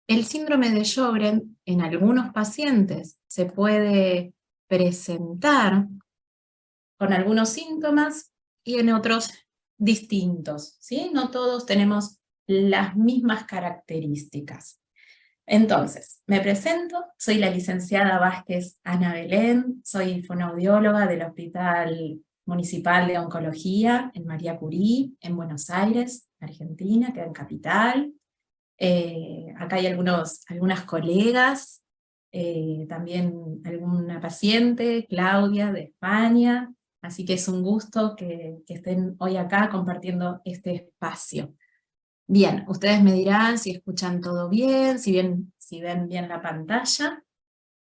El síndrome de Sjögren en algunos pacientes se puede presentar con algunos síntomas y en otros distintos, ¿sí? No todos tenemos las mismas características. Entonces, me presento, soy la licenciada Vázquez Ana Belén, soy fonoaudióloga del Hospital Municipal de Oncología en María Curie, en Buenos Aires, Argentina, que en Capital. Acá hay algunas colegas, también alguna paciente, Claudia, de España, así que es un gusto que estén hoy acá compartiendo este espacio. Bien, ustedes me dirán si escuchan todo bien, si ven bien la pantalla,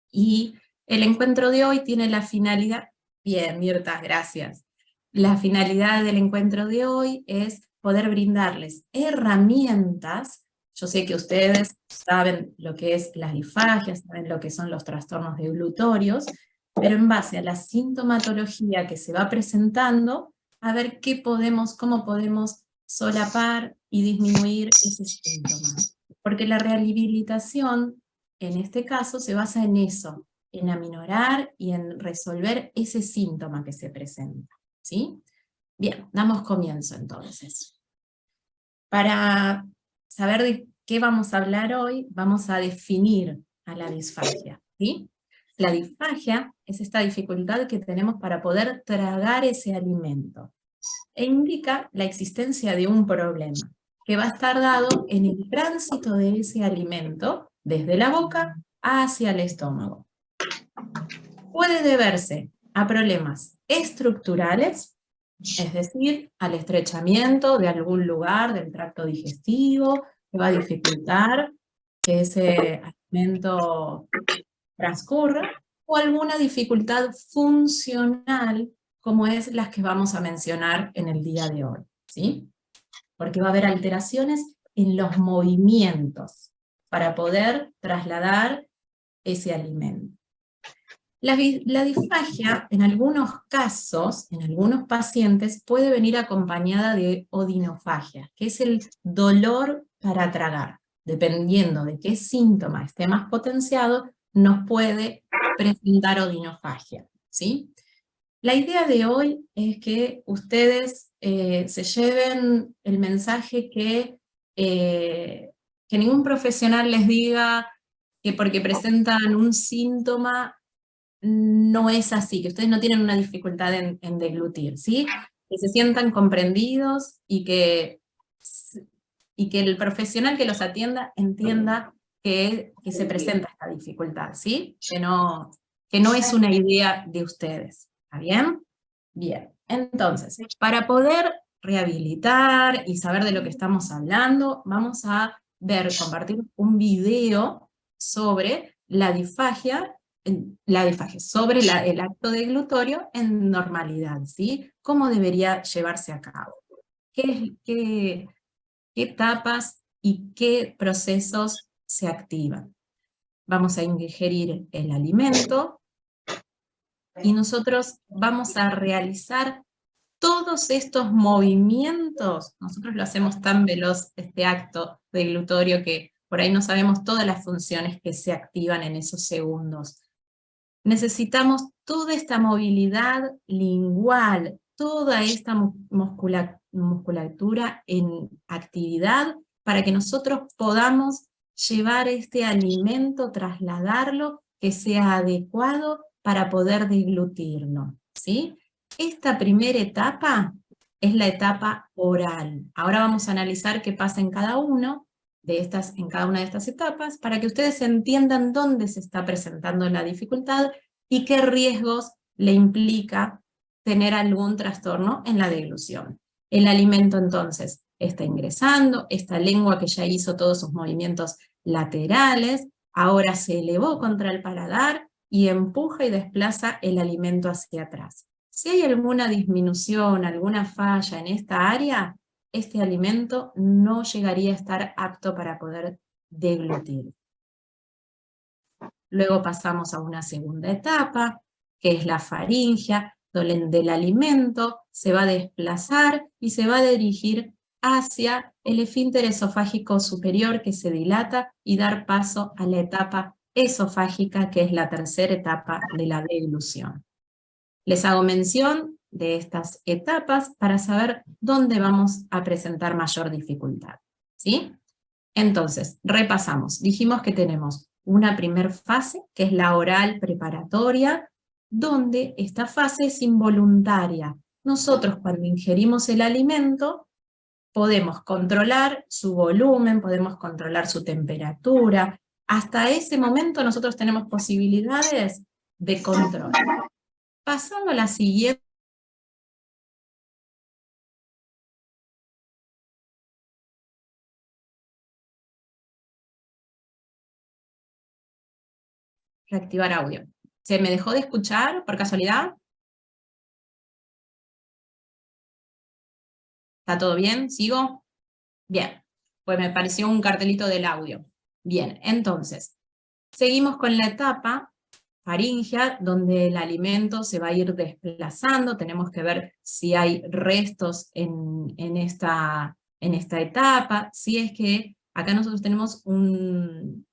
y el encuentro de hoy tiene la finalidad, bien, Mirta, gracias. La finalidad del encuentro de hoy es poder brindarles herramientas. Yo sé que ustedes saben lo que es la disfagia, saben lo que son los trastornos deglutorios, pero en base a la sintomatología que se va presentando, a ver cómo podemos solapar y disminuir ese síntoma. Porque la rehabilitación, en este caso, se basa en eso, en aminorar y en resolver ese síntoma que se presenta, ¿sí? Bien, damos comienzo entonces. Para saber de qué vamos a hablar hoy, vamos a definir a la disfagia, ¿sí? La disfagia es esta dificultad que tenemos para poder tragar ese alimento, e indica la existencia de un problema, que va a estar dado en el tránsito de ese alimento, desde la boca hacia el estómago. Puede deberse a problemas estructurales, es decir, al estrechamiento de algún lugar del tracto digestivo, que va a dificultar que ese alimento transcurra, o alguna dificultad funcional, como es las que vamos a mencionar en el día de hoy, ¿sí? Porque va a haber alteraciones en los movimientos para poder trasladar ese alimento. La disfagia, en algunos casos, en algunos pacientes, puede venir acompañada de odinofagia, que es el dolor para tragar. Dependiendo de qué síntoma esté más potenciado, nos puede presentar odinofagia, ¿sí? La idea de hoy es que ustedes se lleven el mensaje que ningún profesional les diga que porque presentan un síntoma no es así, que ustedes no tienen una dificultad en deglutir, ¿sí? Que se sientan comprendidos y que el profesional que los atienda entienda que se presenta esta dificultad, ¿sí? Que no es una idea de ustedes, ¿está bien? Bien, entonces, para poder rehabilitar y saber de lo que estamos hablando, vamos a compartir un video sobre la disfagia, sobre el acto deglutorio en normalidad, ¿sí? ¿Cómo debería llevarse a cabo? ¿Qué etapas y qué procesos se activan? Vamos a ingerir el alimento y nosotros vamos a realizar todos estos movimientos. Nosotros lo hacemos tan veloz, este acto deglutorio, que por ahí no sabemos todas las funciones que se activan en esos segundos. Necesitamos toda esta movilidad lingual, toda esta musculatura en actividad para que nosotros podamos llevar este alimento, trasladarlo, que sea adecuado para poder deglutirlo, ¿sí? Esta primera etapa es la etapa oral. Ahora vamos a analizar qué pasa en cada una de estas etapas, para que ustedes entiendan dónde se está presentando la dificultad y qué riesgos le implica tener algún trastorno en la deglución. El alimento entonces está ingresando, esta lengua que ya hizo todos sus movimientos laterales, ahora se elevó contra el paladar y empuja y desplaza el alimento hacia atrás. Si hay alguna disminución, alguna falla en esta área, este alimento no llegaría a estar apto para poder deglutir. Luego pasamos a una segunda etapa, que es la faringia, donde el alimento se va a desplazar y se va a dirigir hacia el esfínter esofágico superior que se dilata y dar paso a la etapa esofágica, que es la tercera etapa de la deglución. Les hago mención de estas etapas para saber dónde vamos a presentar mayor dificultad, ¿sí? Entonces, repasamos. Dijimos que tenemos una primera fase, que es la oral preparatoria, donde esta fase es involuntaria. Nosotros, cuando ingerimos el alimento, podemos controlar su volumen, podemos controlar su temperatura. Hasta ese momento nosotros tenemos posibilidades de control. Pasando a la siguiente. Reactivar audio. ¿Se me dejó de escuchar por casualidad? ¿Está todo bien? ¿Sigo? Bien. Pues me pareció un cartelito del audio. Bien, entonces, seguimos con la etapa faríngea, donde el alimento se va a ir desplazando. Tenemos que ver si hay restos en esta etapa. Si es que acá nosotros tenemos una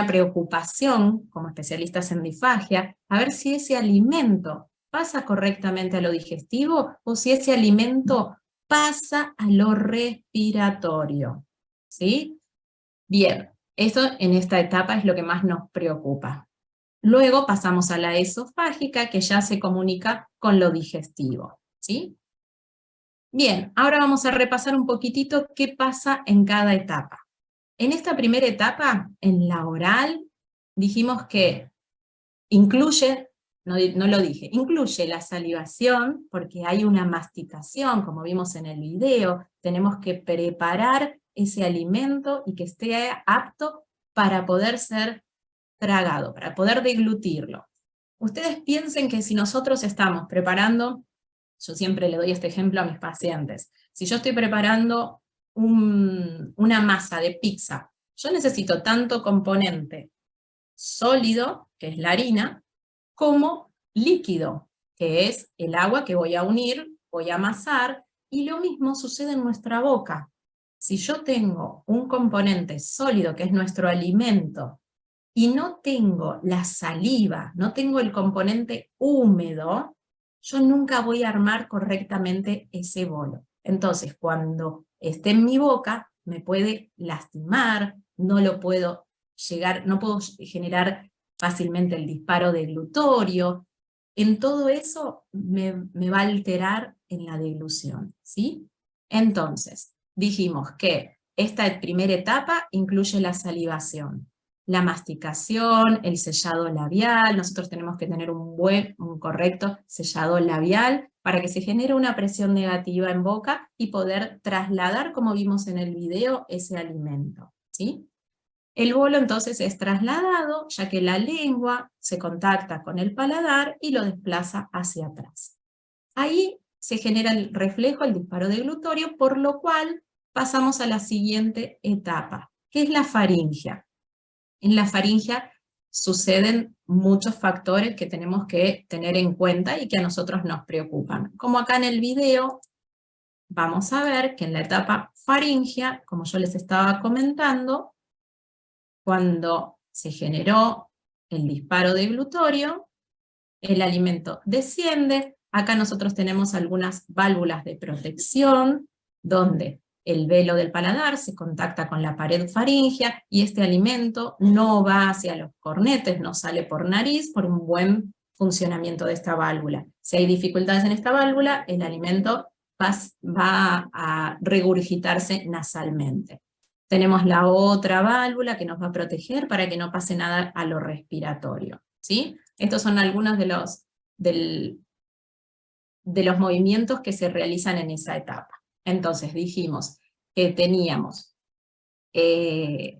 preocupación como especialistas en disfagia, a ver si ese alimento pasa correctamente a lo digestivo o si ese alimento pasa a lo respiratorio. ¿Sí? Bien, eso en esta etapa es lo que más nos preocupa. Luego pasamos a la esofágica, que ya se comunica con lo digestivo. ¿Sí? Bien, ahora vamos a repasar un poquitito qué pasa en cada etapa. En esta primera etapa, en la oral, dijimos que incluye, no lo dije, incluye la salivación, porque hay una masticación, como vimos en el video, tenemos que preparar ese alimento y que esté apto para poder ser tragado, para poder deglutirlo. Ustedes piensen que si nosotros estamos preparando, yo siempre le doy este ejemplo a mis pacientes, si yo estoy preparando una masa de pizza, yo necesito tanto componente sólido, que es la harina, como líquido, que es el agua que voy a unir, voy a amasar, y lo mismo sucede en nuestra boca. Si yo tengo un componente sólido, que es nuestro alimento, y no tengo la saliva, no tengo el componente húmedo, yo nunca voy a armar correctamente ese bolo. Entonces, cuando esté en mi boca, me puede lastimar, no puedo generar fácilmente el disparo deglutorio. En todo eso me va a alterar en la deglución, ¿sí? Entonces, dijimos que esta primera etapa incluye la salivación, la masticación, el sellado labial. Nosotros tenemos que tener un correcto sellado labial para que se genere una presión negativa en boca y poder trasladar, como vimos en el video, ese alimento, ¿sí? El bolo entonces es trasladado, ya que la lengua se contacta con el paladar y lo desplaza hacia atrás. Ahí se genera el reflejo, el disparo deglutorio, por lo cual pasamos a la siguiente etapa, que es la faringea. En la faringea suceden muchos factores que tenemos que tener en cuenta y que a nosotros nos preocupan. Como acá en el video, vamos a ver que en la etapa faringea, como yo les estaba comentando, cuando se generó el disparo deglutorio, el alimento desciende. Acá nosotros tenemos algunas válvulas de protección, donde el velo del paladar se contacta con la pared faríngea, y este alimento no va hacia los cornetes, no sale por nariz, por un buen funcionamiento de esta válvula. Si hay dificultades en esta válvula, el alimento va a regurgitarse nasalmente. Tenemos la otra válvula que nos va a proteger para que no pase nada a lo respiratorio, ¿sí? Estos son algunos de los movimientos que se realizan en esa etapa. Entonces dijimos que teníamos el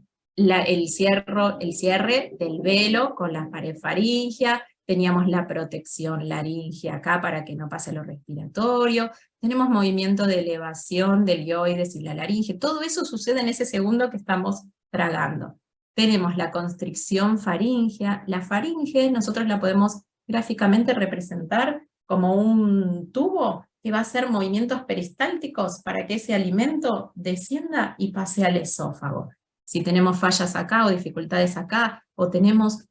cierre del velo con la pared faríngea, teníamos la protección laríngea acá para que no pase lo respiratorio, tenemos movimiento de elevación del hioides y la laringe, todo eso sucede en ese segundo que estamos tragando. Tenemos la constricción faríngea. La faringe nosotros la podemos gráficamente representar como un tubo que va a hacer movimientos peristálticos para que ese alimento descienda y pase al esófago. Si tenemos fallas acá o dificultades acá, o tenemos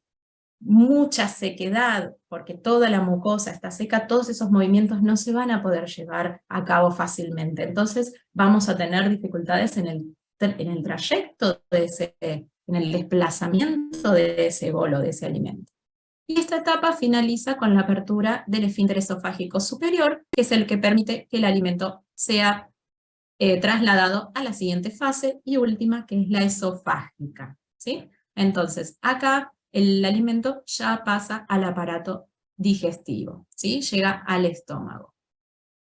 mucha sequedad, porque toda la mucosa está seca, todos esos movimientos no se van a poder llevar a cabo fácilmente. Entonces vamos a tener dificultades en el trayecto de en el desplazamiento de ese bolo, de ese alimento. Y esta etapa finaliza con la apertura del esfínter esofágico superior, que es el que permite que el alimento sea trasladado a la siguiente fase y última, que es la esofágica, ¿sí? Entonces, acá el alimento ya pasa al aparato digestivo, ¿sí? Llega al estómago.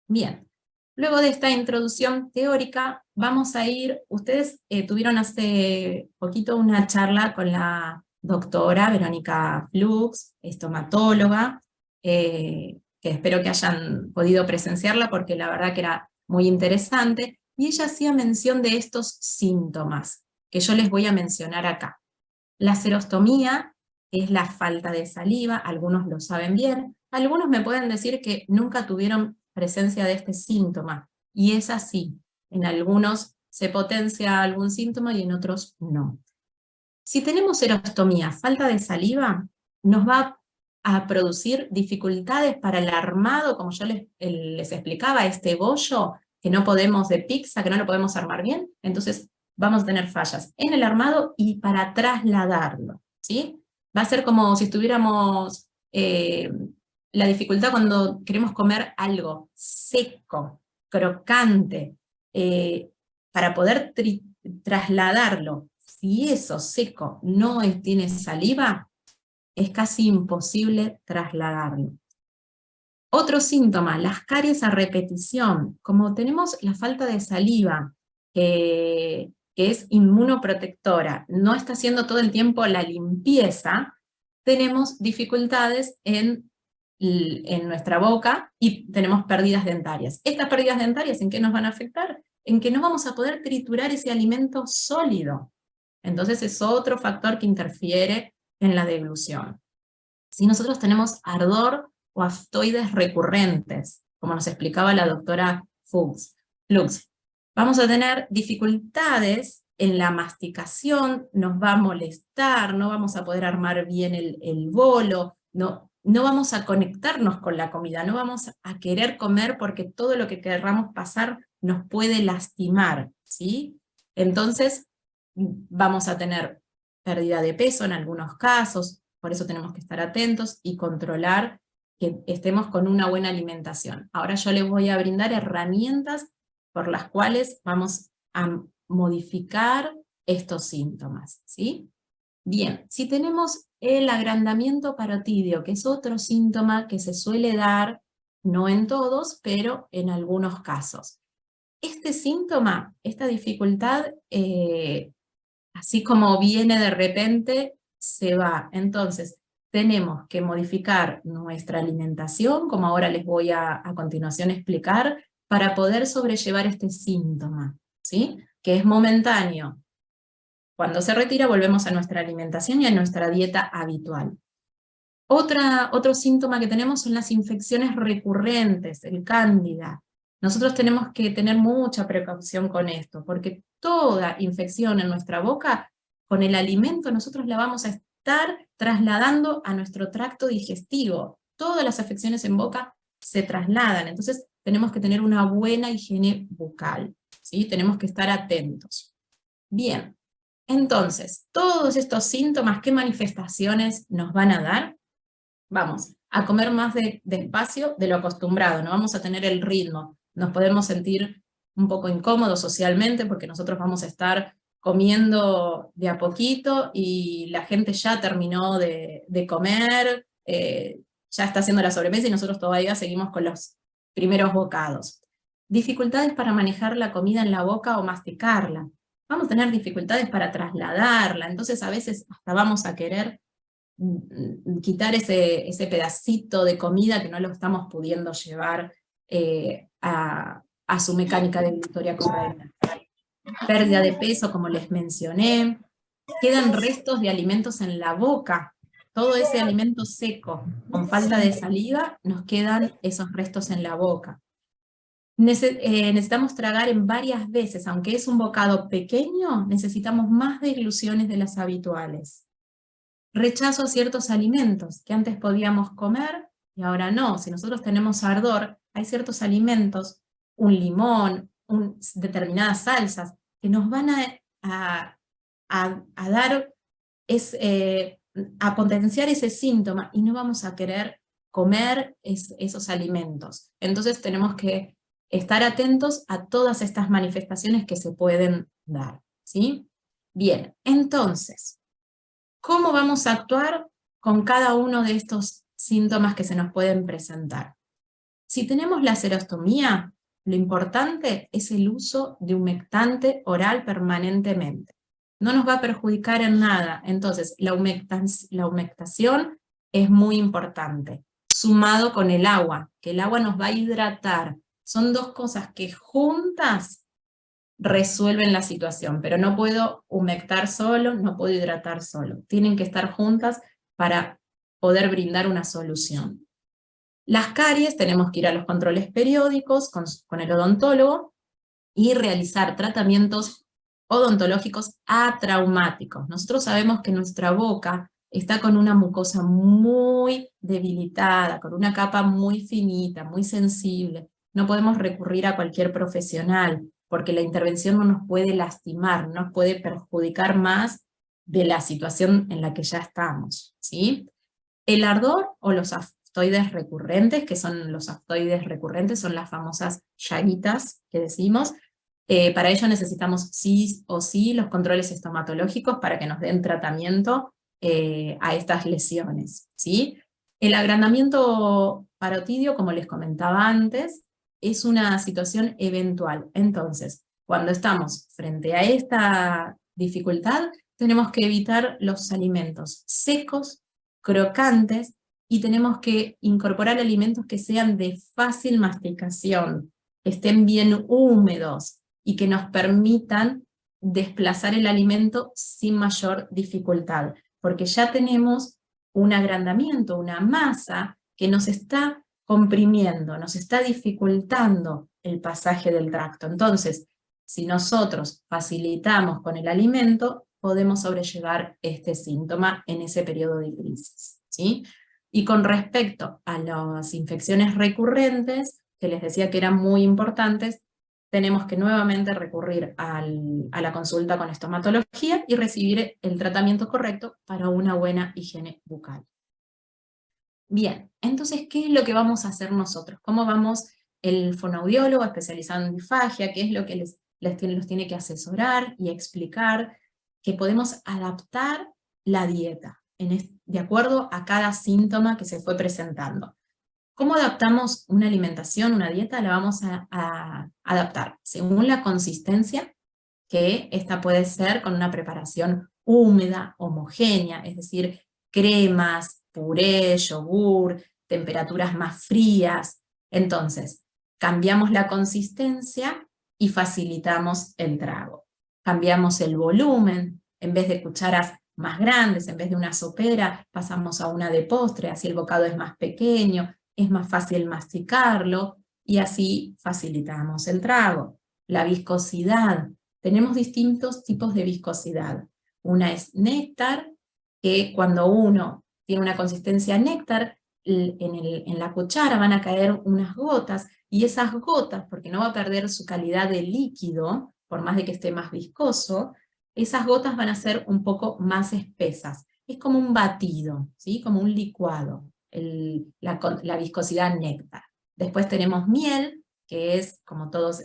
Bien, luego de esta introducción teórica, vamos a ir, ustedes tuvieron hace poquito una charla con la doctora Verónica Flux, estomatóloga, que espero que hayan podido presenciarla porque la verdad que era muy interesante, y ella hacía mención de estos síntomas, que yo les voy a mencionar acá. La serostomía es la falta de saliva, algunos lo saben bien, algunos me pueden decir que nunca tuvieron presencia de este síntoma, y es así, en algunos se potencia algún síntoma y en otros no. Si tenemos serostomía, falta de saliva, nos va a producir dificultades para el armado, como yo les explicaba, este bollo que no podemos de pizza, que no lo podemos armar bien, entonces vamos a tener fallas en el armado y para trasladarlo, ¿sí? Va a ser como si estuviéramos, la dificultad cuando queremos comer algo seco, crocante, para poder trasladarlo. Si eso seco no tiene saliva, es casi imposible trasladarlo. Otro síntoma, las caries a repetición. Como tenemos la falta de saliva, que es inmunoprotectora, no está haciendo todo el tiempo la limpieza, tenemos dificultades en nuestra boca y tenemos pérdidas dentarias. Estas pérdidas dentarias, ¿en qué nos van a afectar? En que no vamos a poder triturar ese alimento sólido. Entonces es otro factor que interfiere en la deglución. Si nosotros tenemos ardor o aftoides recurrentes, como nos explicaba la doctora Flux, vamos a tener dificultades en la masticación, nos va a molestar, no vamos a poder armar bien el bolo, no vamos a conectarnos con la comida, no vamos a querer comer porque todo lo que querramos pasar nos puede lastimar, ¿sí? Entonces vamos a tener pérdida de peso en algunos casos, por eso tenemos que estar atentos y controlar que estemos con una buena alimentación. Ahora yo les voy a brindar herramientas por las cuales vamos a modificar estos síntomas, ¿sí? Bien, si tenemos el agrandamiento parotídeo, que es otro síntoma que se suele dar, no en todos, pero en algunos casos. Este síntoma, esta dificultad, así como viene de repente, se va. Entonces, tenemos que modificar nuestra alimentación, como ahora les voy a continuación explicar, para poder sobrellevar este síntoma, ¿sí? Que es momentáneo. Cuando se retira, volvemos a nuestra alimentación y a nuestra dieta habitual. Otro síntoma que tenemos son las infecciones recurrentes, el cándida. Nosotros tenemos que tener mucha precaución con esto, porque toda infección en nuestra boca, con el alimento, nosotros la vamos a estar trasladando a nuestro tracto digestivo. Todas las afecciones en boca se trasladan, entonces tenemos que tener una buena higiene bucal, ¿sí? Tenemos que estar atentos. Bien, entonces, todos estos síntomas, ¿qué manifestaciones nos van a dar? Vamos a comer más despacio de lo acostumbrado, no vamos a tener el ritmo, nos podemos sentir un poco incómodos socialmente porque nosotros vamos a estar comiendo de a poquito y la gente ya terminó de comer, ya está haciendo la sobremesa y nosotros todavía seguimos con los primeros bocados. Dificultades para manejar la comida en la boca o masticarla. Vamos a tener dificultades para trasladarla, entonces a veces hasta vamos a querer quitar ese pedacito de comida que no lo estamos pudiendo llevar a su mecánica deglutitoria correcta. Pérdida de peso, como les mencioné, quedan restos de alimentos en la boca, todo ese alimento seco, con falta de saliva, nos quedan esos restos en la boca. Necesitamos tragar en varias veces, aunque es un bocado pequeño, necesitamos más degluciones de las habituales. Rechazo a ciertos alimentos que antes podíamos comer y ahora no. Si nosotros tenemos ardor, hay ciertos alimentos, un limón, determinadas salsas, que nos van a dar, a potenciar ese síntoma y no vamos a querer comer esos alimentos. Entonces tenemos que estar atentos a todas estas manifestaciones que se pueden dar, ¿sí? Bien, entonces, ¿cómo vamos a actuar con cada uno de estos síntomas que se nos pueden presentar? Si tenemos la serostomía, lo importante es el uso de humectante oral permanentemente. No nos va a perjudicar en nada, entonces la humectación es muy importante, sumado con el agua, que el agua nos va a hidratar. Son dos cosas que juntas resuelven la situación, pero no puedo humectar solo, no puedo hidratar solo. Tienen que estar juntas para poder brindar una solución. Las caries, tenemos que ir a los controles periódicos con el odontólogo y realizar tratamientos odontológicos atraumáticos. Nosotros sabemos que nuestra boca está con una mucosa muy debilitada, con una capa muy finita, muy sensible. No podemos recurrir a cualquier profesional, porque la intervención no nos puede lastimar, no nos puede perjudicar más de la situación en la que ya estamos, ¿sí? El ardor o los aftoides recurrentes, que son los aftoides recurrentes, son las famosas llaguitas que decimos. Para ello necesitamos sí o sí los controles estomatológicos para que nos den tratamiento a estas lesiones, ¿sí? El agrandamiento parotidio, como les comentaba antes, es una situación eventual. Entonces, cuando estamos frente a esta dificultad, tenemos que evitar los alimentos secos, crocantes, y tenemos que incorporar alimentos que sean de fácil masticación, que estén bien húmedos y que nos permitan desplazar el alimento sin mayor dificultad, porque ya tenemos un agrandamiento, una masa que nos está comprimiendo, nos está dificultando el pasaje del tracto. Entonces, si nosotros facilitamos con el alimento, podemos sobrellevar este síntoma en ese periodo de crisis, ¿sí? Y con respecto a las infecciones recurrentes, que les decía que eran muy importantes, tenemos que nuevamente recurrir a la consulta con estomatología y recibir el tratamiento correcto para una buena higiene bucal. Bien, entonces, ¿qué es lo que vamos a hacer nosotros? ¿Cómo vamos el fonoaudiólogo especializado en disfagia? ¿Qué es lo que los tiene que asesorar y explicar? Que podemos adaptar la dieta de acuerdo a cada síntoma que se fue presentando. ¿Cómo adaptamos una alimentación, una dieta? La vamos a adaptar según la consistencia, que esta puede ser con una preparación húmeda, homogénea, es decir, cremas, puré, yogur, temperaturas más frías. Entonces, cambiamos la consistencia y facilitamos el trago. Cambiamos el volumen, en vez de cucharas más grandes, en vez de una sopera, pasamos a una de postre, así el bocado es más pequeño, es más fácil masticarlo, y así facilitamos el trago. La viscosidad. Tenemos distintos tipos de viscosidad. Una es néctar, que cuando uno tiene una consistencia néctar, en la cuchara van a caer unas gotas, y esas gotas, porque no va a perder su calidad de líquido, por más de que esté más viscoso, esas gotas van a ser un poco más espesas. Es como un batido, ¿sí? Como un licuado, la viscosidad néctar. Después tenemos miel, que es, como todos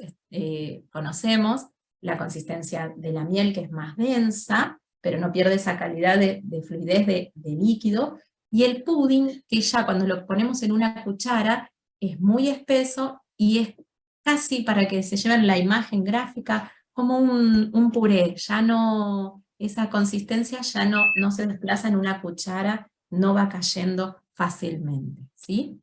conocemos, la consistencia de la miel, que es más densa, pero no pierde esa calidad de fluidez de líquido, y el pudding, que ya cuando lo ponemos en una cuchara, es muy espeso, y es casi, para que se lleven la imagen gráfica, como un puré, ya no, esa consistencia ya no se desplaza en una cuchara, no va cayendo fácilmente, ¿sí?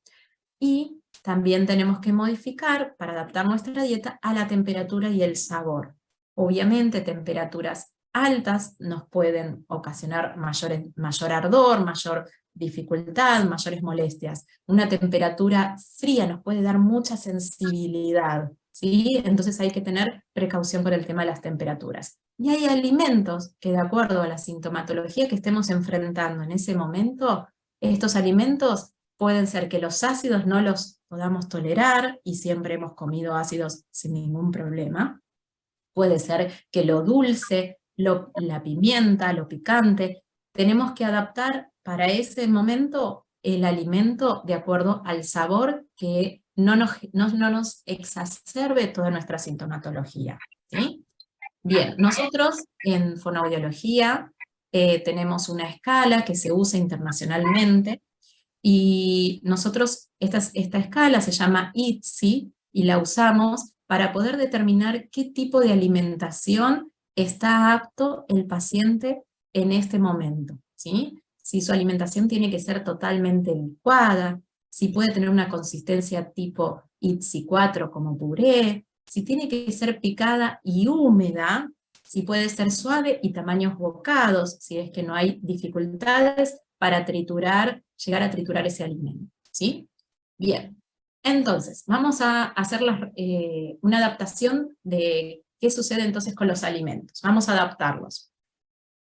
Y también tenemos que modificar, para adaptar nuestra dieta, a la temperatura y el sabor. Obviamente, temperaturas altas nos pueden ocasionar mayor ardor, mayor dificultad, mayores molestias. Una temperatura fría nos puede dar mucha sensibilidad. ¿sí? Entonces hay que tener precaución con el tema de las temperaturas. Y hay alimentos que de acuerdo a la sintomatología que estemos enfrentando en ese momento, estos alimentos pueden ser que los ácidos no los podamos tolerar y siempre hemos comido ácidos sin ningún problema. Puede ser que lo dulce, la pimienta, lo picante, tenemos que adaptar para ese momento el alimento de acuerdo al sabor que no nos exacerbe toda nuestra sintomatología, ¿sí? Bien, nosotros en fonoaudiología tenemos una escala que se usa internacionalmente y nosotros, esta escala se llama ITSI y la usamos para poder determinar qué tipo de alimentación está apto el paciente en este momento, ¿sí? Si su alimentación tiene que ser totalmente licuada, si puede tener una consistencia tipo ITSI 4 como puré, si tiene que ser picada y húmeda, si puede ser suave y tamaños bocados, si es que no hay dificultades para triturar, llegar a triturar ese alimento, ¿sí? Bien, entonces, vamos a hacer una adaptación de qué sucede entonces con los alimentos. Vamos a adaptarlos.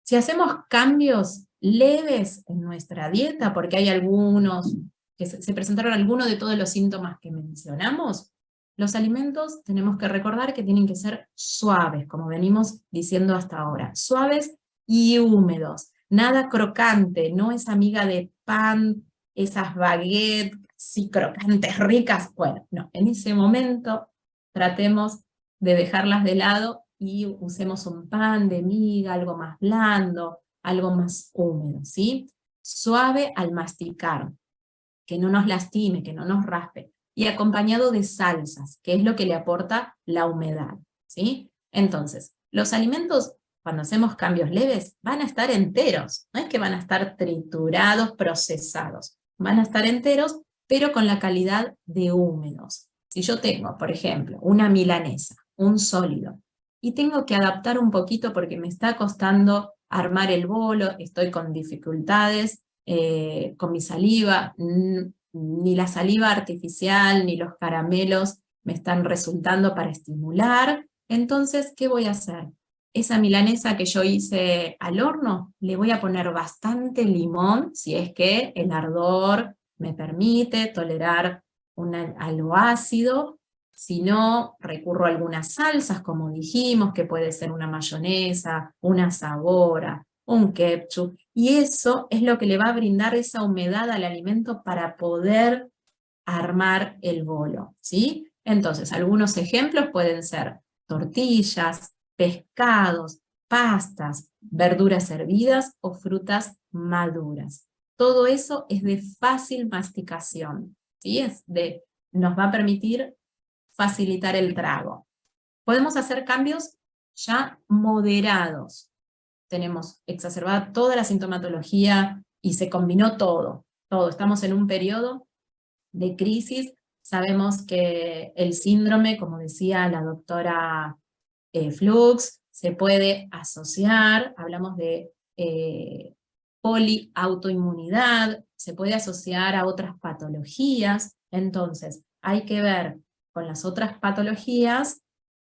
Si hacemos cambios leves en nuestra dieta, porque hay algunos, que se presentaron algunos de todos los síntomas que mencionamos, los alimentos tenemos que recordar que tienen que ser suaves, como venimos diciendo hasta ahora, suaves y húmedos, nada crocante, no esa miga de pan, esas baguettes, sí crocantes, ricas, bueno, no, en ese momento tratemos de dejarlas de lado y usemos un pan de miga, algo más blando, algo más húmedo, ¿sí? Suave al masticar, que no nos lastime, que no nos raspe, y acompañado de salsas, que es lo que le aporta la humedad, ¿sí? Entonces, los alimentos, cuando hacemos cambios leves, van a estar enteros, no es que van a estar triturados, procesados, van a estar enteros, pero con la calidad de húmedos. Si yo tengo, por ejemplo, una milanesa, un sólido, y tengo que adaptar un poquito porque me está costando armar el bolo, estoy con dificultades, con mi saliva, ni la saliva artificial, ni los caramelos me están resultando para estimular, entonces, ¿qué voy a hacer? Esa milanesa que yo hice al horno, le voy a poner bastante limón, si es que el ardor me permite tolerar algo ácido, si no, recurro a algunas salsas, como dijimos, que puede ser una mayonesa, una sabora, un ketchup, y eso es lo que le va a brindar esa humedad al alimento para poder armar el bolo, ¿sí? Entonces, algunos ejemplos pueden ser tortillas, pescados, pastas, verduras hervidas o frutas maduras. Todo eso es de fácil masticación, ¿sí? Nos va a permitir facilitar el trago. Podemos hacer cambios ya moderados. Tenemos exacerbada toda la sintomatología y se combinó todo. Estamos en un periodo de crisis. Sabemos que el síndrome, como decía la doctora Flux, se puede asociar, hablamos de poliautoinmunidad, se puede asociar a otras patologías, entonces hay que ver con las otras patologías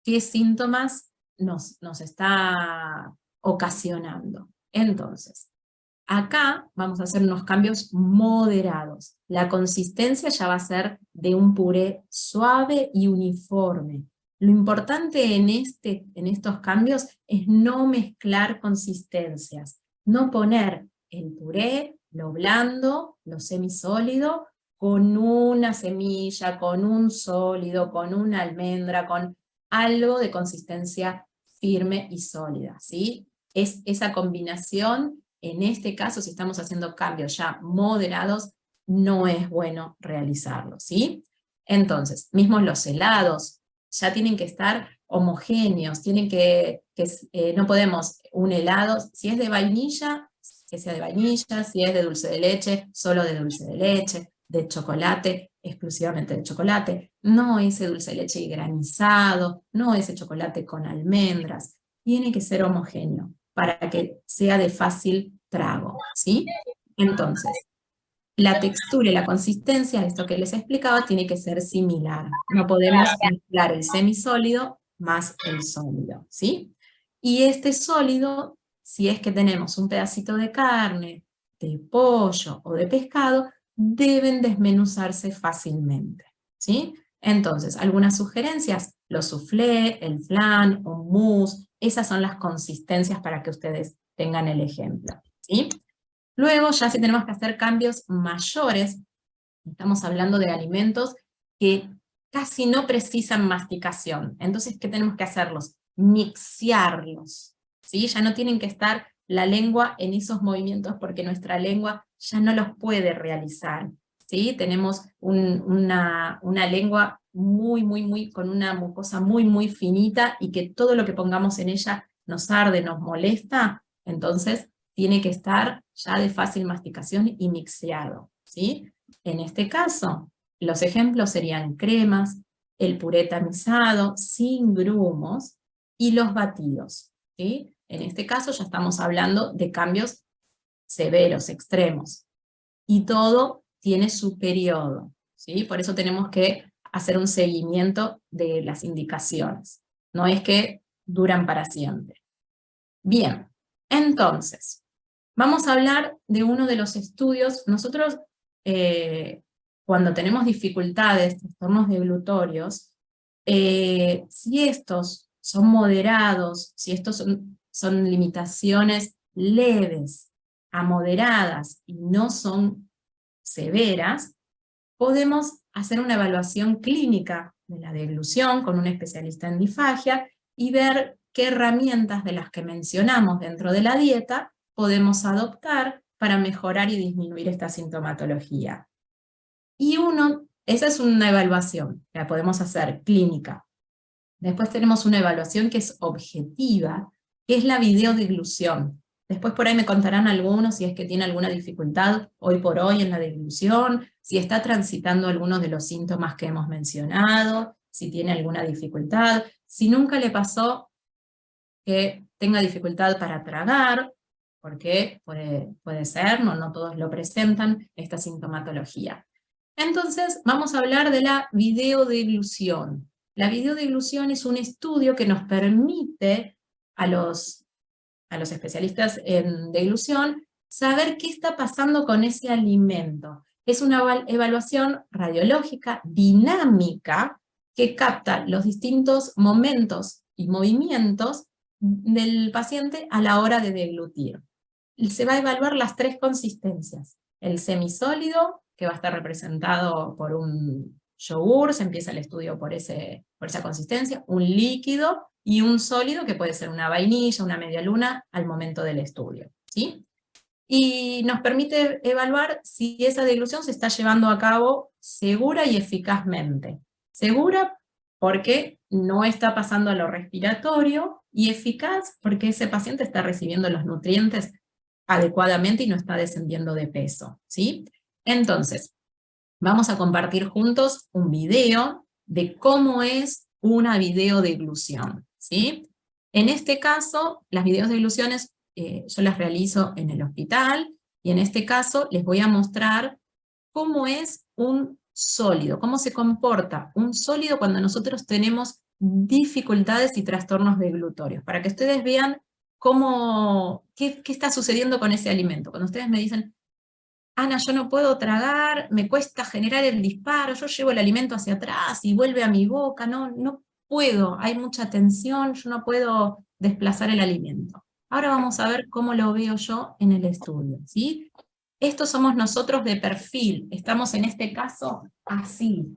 qué síntomas nos está ocasionando. Entonces, acá vamos a hacer unos cambios moderados. La consistencia ya va a ser de un puré suave y uniforme. Lo importante en estos cambios es no mezclar consistencias, no poner el puré, lo blando, lo semisólido, con una semilla, con un sólido, con una almendra, con algo de consistencia firme y sólida, ¿sí? Es esa combinación. En este caso, si estamos haciendo cambios ya moderados, no es bueno realizarlos, ¿sí? Entonces, mismos los helados ya tienen que estar homogéneos, no podemos un helado, si es de vainilla, que sea de vainilla, si es de dulce de leche, solo de dulce de leche, de chocolate, exclusivamente de chocolate, no ese dulce de leche granizado, no ese chocolate con almendras, tiene que ser homogéneo para que sea de fácil trago, ¿sí? Entonces, la textura y la consistencia, esto que les explicaba, tiene que ser similar. No podemos mezclar el semisólido más el sólido, ¿sí? Y este sólido, si es que tenemos un pedacito de carne, de pollo o de pescado, deben desmenuzarse fácilmente, ¿sí? Entonces, algunas sugerencias, los soufflé, el flan, un mousse, esas son las consistencias para que ustedes tengan el ejemplo, ¿sí? Luego, ya si tenemos que hacer cambios mayores, estamos hablando de alimentos que casi no precisan masticación. Entonces, ¿qué tenemos que hacerlos? Mixearlos, ¿sí? Ya no tienen que estar la lengua en esos movimientos porque nuestra lengua ya no los puede realizar, ¿sí? Tenemos una lengua con una mucosa muy finita y que todo lo que pongamos en ella nos arde, nos molesta, entonces tiene que estar ya de fácil masticación y mixeado, ¿sí? En este caso, los ejemplos serían cremas, el puré tamizado, sin grumos, y los batidos, ¿sí? En este caso ya estamos hablando de cambios severos, extremos, y todo tiene su periodo, ¿sí? Por eso tenemos que hacer un seguimiento de las indicaciones. No es que duran para siempre. Bien, entonces, vamos a hablar de uno de los estudios. Nosotros, cuando tenemos dificultades, trastornos deglutorios, si estos son moderados, si estos son limitaciones leves a moderadas y no son severas, podemos hacer una evaluación clínica de la deglución con un especialista en disfagia y ver qué herramientas de las que mencionamos dentro de la dieta podemos adoptar para mejorar y disminuir esta sintomatología. Y esa es una evaluación, la podemos hacer clínica. Después tenemos una evaluación que es objetiva, que es la videodeglución. Después por ahí me contarán algunos si es que tiene alguna dificultad hoy por hoy en la deglución, si está transitando algunos de los síntomas que hemos mencionado, si tiene alguna dificultad, si nunca le pasó que tenga dificultad para tragar, porque puede ser, no todos lo presentan, esta sintomatología. Entonces vamos a hablar de la videodeglución. La videodeglución es un estudio que nos permite a los especialistas en deglución saber qué está pasando con ese alimento. Es una evaluación radiológica dinámica que capta los distintos momentos y movimientos del paciente a la hora de deglutir. Se va a evaluar las tres consistencias. El semisólido, que va a estar representado por un yogur, se empieza el estudio por esa consistencia, un líquido y un sólido, que puede ser una vainilla, una media luna, al momento del estudio, ¿sí? Y nos permite evaluar si esa deglución se está llevando a cabo segura y eficazmente. Segura porque no está pasando a lo respiratorio, y eficaz porque ese paciente está recibiendo los nutrientes adecuadamente y no está descendiendo de peso, ¿sí? Entonces, vamos a compartir juntos un video de cómo es una videodeglución, ¿sí? En este caso, las videodegluciones yo las realizo en el hospital, y en este caso les voy a mostrar cómo es un sólido, cómo se comporta un sólido cuando nosotros tenemos dificultades y trastornos deglutorios, para que ustedes vean qué está sucediendo con ese alimento. Cuando ustedes me dicen, Ana, yo no puedo tragar, me cuesta generar el disparo, yo llevo el alimento hacia atrás y vuelve a mi boca, no puedo, hay mucha tensión, yo no puedo desplazar el alimento. Ahora vamos a ver cómo lo veo yo en el estudio, ¿sí? Estos somos nosotros de perfil, estamos en este caso así.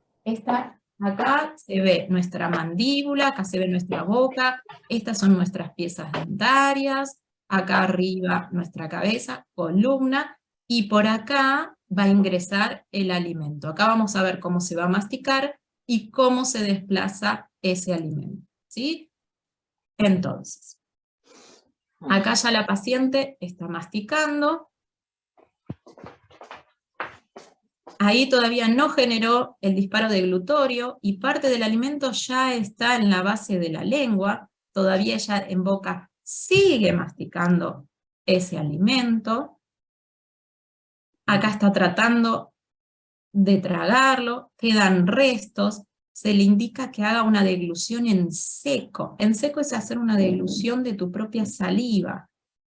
Acá se ve nuestra mandíbula, acá se ve nuestra boca, estas son nuestras piezas dentarias, acá arriba nuestra cabeza, columna, y por acá va a ingresar el alimento. Acá vamos a ver cómo se va a masticar y cómo se desplaza ese alimento, ¿sí? Entonces, acá ya la paciente está masticando. Ahí todavía no generó el disparo deglutorio y parte del alimento ya está en la base de la lengua. Todavía ella en boca sigue masticando ese alimento. Acá está tratando de tragarlo, quedan restos, se le indica que haga una deglución en seco. En seco es hacer una deglución de tu propia saliva,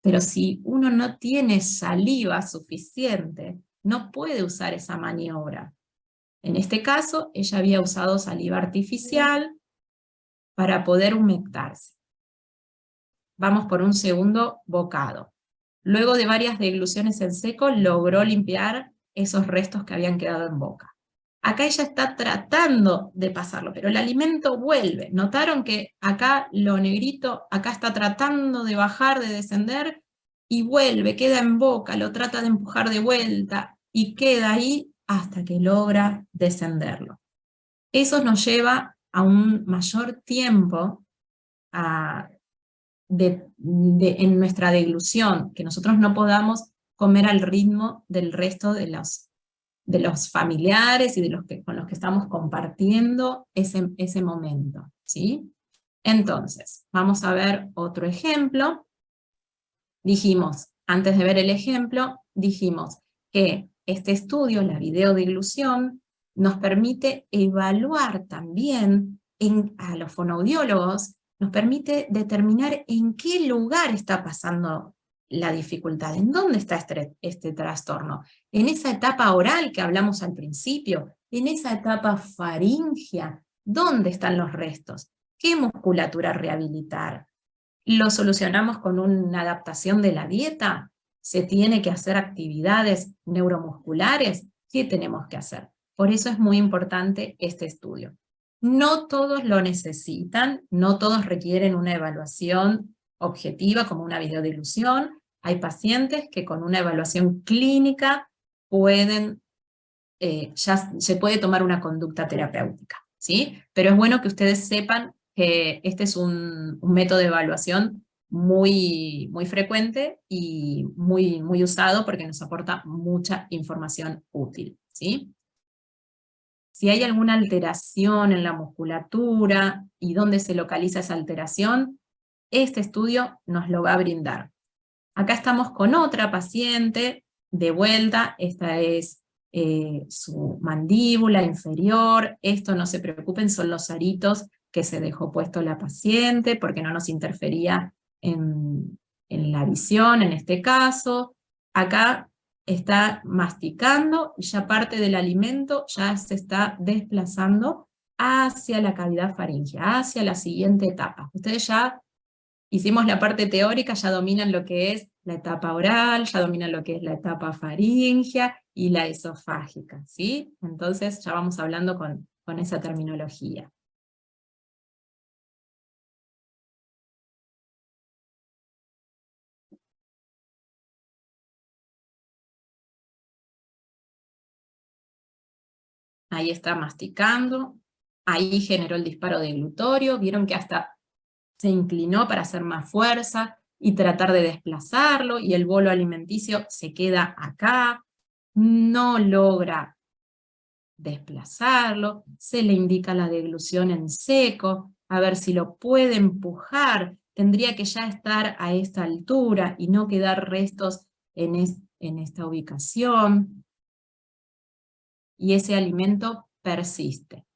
pero si uno no tiene saliva suficiente, no puede usar esa maniobra. En este caso, ella había usado saliva artificial para poder humectarse. Vamos por un segundo bocado. Luego de varias degluciones en seco, logró limpiar esos restos que habían quedado en boca. Acá ella está tratando de pasarlo, pero el alimento vuelve. ¿Notaron que acá lo negrito, acá está tratando de bajar, de descender, y vuelve, queda en boca, lo trata de empujar de vuelta, y queda ahí hasta que logra descenderlo? Eso nos lleva a un mayor tiempo en nuestra deglución, que nosotros no podamos comer al ritmo del resto de los familiares y con los que estamos compartiendo ese momento, ¿sí? Entonces, vamos a ver otro ejemplo. Dijimos, antes de ver el ejemplo, dijimos que este estudio, la videodeglución, nos permite evaluar también a los fonoaudiólogos, nos permite determinar en qué lugar está pasando la dificultad, en dónde está este trastorno. En esa etapa oral que hablamos al principio, en esa etapa faríngea, ¿dónde están los restos? ¿Qué musculatura rehabilitar? ¿Lo solucionamos con una adaptación de la dieta? ¿Se tiene que hacer actividades neuromusculares? ¿Qué tenemos que hacer? Por eso es muy importante este estudio. No todos lo necesitan, no todos requieren una evaluación objetiva como una videodeglución. Hay pacientes que con una evaluación clínica ya se puede tomar una conducta terapéutica, ¿sí? Pero es bueno que ustedes sepan que este es un método de evaluación muy, muy frecuente y muy, muy usado porque nos aporta mucha información útil, ¿sí? Si hay alguna alteración en la musculatura y dónde se localiza esa alteración, este estudio nos lo va a brindar. Acá estamos con otra paciente, de vuelta, esta es su mandíbula inferior, esto no se preocupen, son los aritos que se dejó puesto la paciente, porque no nos interfería en la visión en este caso. Acá está masticando, y ya parte del alimento ya se está desplazando hacia la cavidad faríngea, hacia la siguiente etapa. Ustedes ya hicimos la parte teórica, ya dominan lo que es la etapa oral, ya dominan lo que es la etapa faríngea y la esofágica, ¿sí? Entonces ya vamos hablando con esa terminología. Ahí está masticando, ahí generó el disparo deglutorio, vieron que hasta se inclinó para hacer más fuerza y tratar de desplazarlo, y el bolo alimenticio se queda acá, no logra desplazarlo, se le indica la deglución en seco, a ver si lo puede empujar, tendría que ya estar a esta altura y no quedar restos en esta ubicación, y ese alimento persiste.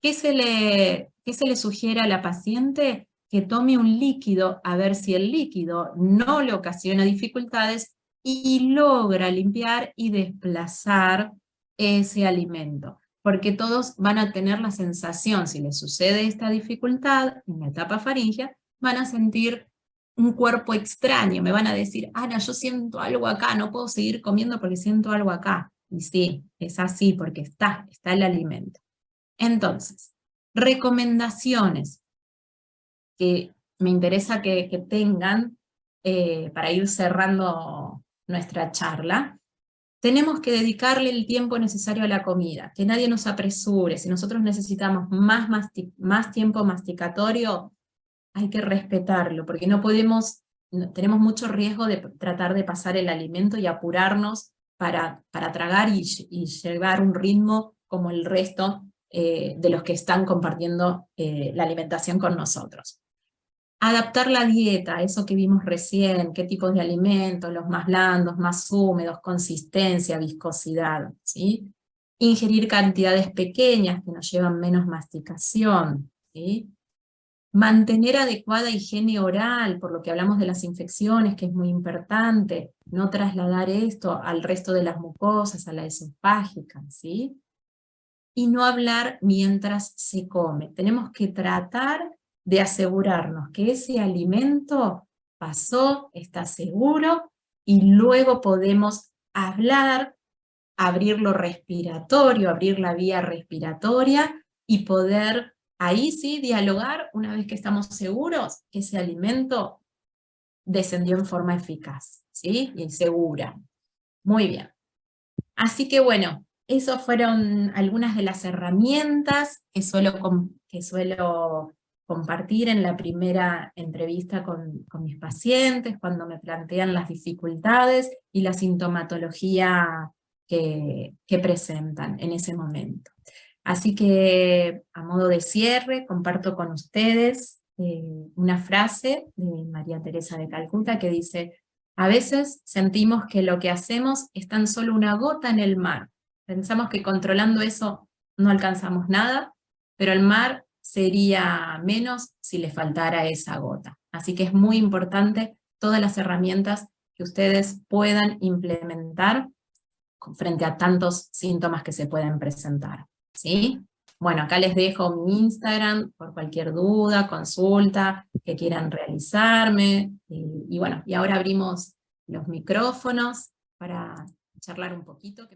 ¿Qué se le sugiere a la paciente? Que tome un líquido, a ver si el líquido no le ocasiona dificultades y logra limpiar y desplazar ese alimento. Porque todos van a tener la sensación, si les sucede esta dificultad en la etapa faríngea, van a sentir un cuerpo extraño, me van a decir, Ana, yo siento algo acá, no puedo seguir comiendo porque siento algo acá. Y sí, es así, porque está el alimento. Entonces, recomendaciones que me interesa que tengan para ir cerrando nuestra charla. Tenemos que dedicarle el tiempo necesario a la comida, que nadie nos apresure. Si nosotros necesitamos más tiempo masticatorio, hay que respetarlo, porque tenemos mucho riesgo de tratar de pasar el alimento y apurarnos para tragar y llevar un ritmo como el resto de los que están compartiendo la alimentación con nosotros. Adaptar la dieta, eso que vimos recién, qué tipos de alimentos, los más blandos, más húmedos, consistencia, viscosidad, ¿sí? Ingerir cantidades pequeñas que nos llevan menos masticación, ¿sí? Mantener adecuada higiene oral, por lo que hablamos de las infecciones, que es muy importante, no trasladar esto al resto de las mucosas, a la esofágica, ¿sí? Y no hablar mientras se come. Tenemos que tratar de asegurarnos que ese alimento pasó, está seguro, y luego podemos hablar, abrir lo respiratorio, abrir la vía respiratoria, y poder ahí sí dialogar una vez que estamos seguros que ese alimento descendió en forma eficaz, ¿sí? Y segura. Muy bien. Así que bueno, esas fueron algunas de las herramientas que suelo compartir en la primera entrevista con mis pacientes, cuando me plantean las dificultades y la sintomatología que presentan en ese momento. Así que, a modo de cierre, comparto con ustedes una frase de María Teresa de Calcuta que dice: a veces sentimos que lo que hacemos es tan solo una gota en el mar. Pensamos que controlando eso no alcanzamos nada, pero el mar sería menos si le faltara esa gota. Así que es muy importante todas las herramientas que ustedes puedan implementar frente a tantos síntomas que se pueden presentar, ¿sí? Bueno, acá les dejo mi Instagram por cualquier duda, consulta que quieran realizarme. Y bueno, y ahora abrimos los micrófonos para charlar un poquito.